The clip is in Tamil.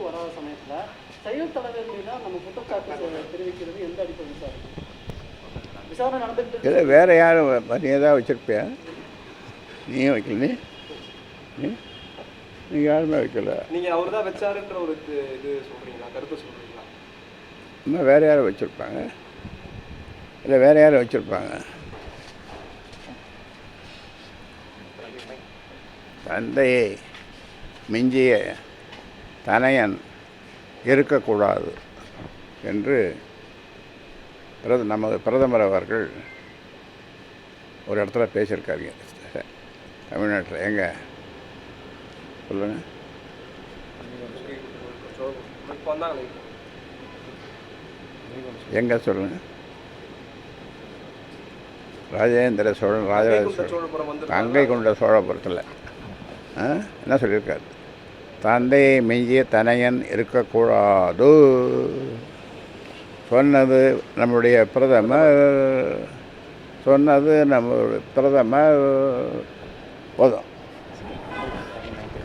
வராத சமயத்தில் செயல் தலைவர் மீது நம்ம குற்றச்சாட்டு தெரிவிக்கிறது எந்த அடிப்படை சார்? விசாரணை நடந்துக்கிட்டு இல்லை, வேறு யாரும் நீ ஏதாவது வச்சுருப்பியா? நீயும் வைக்கல, நீ யாருமே வைக்கல. நீங்கள் அவர் தான் வச்சாருன்ற ஒரு இது சொல்கிறீங்களா, கருத்தை சொல்கிறீங்களா? இன்னும் வேறு யாரும் வச்சுருப்பாங்க, இல்லை வேறு யாரும் வச்சுருப்பாங்க. தந்தையை மிஞ்சிய தனையன் இருக்கக்கூடாது என்று நமது பிரதமர் அவர்கள் ஒரு இடத்துல பேசியிருக்காருங்க தமிழ்நாட்டில். எங்கே சொல்லுங்கள்? எங்கே சொல்லுங்கள்? ராஜேந்திர சோழன், ராஜராஜ சோழன், கங்கை கொண்ட சோழபுரத்தில் என்ன சொல்லியிருக்காரு? தந்தையை மிஞ்சிய தனையன் இருக்கக்கூடாது சொன்னது நம்முடைய பிரதமர், சொன்னது நம்மளுடைய பிரதமர். போதும்.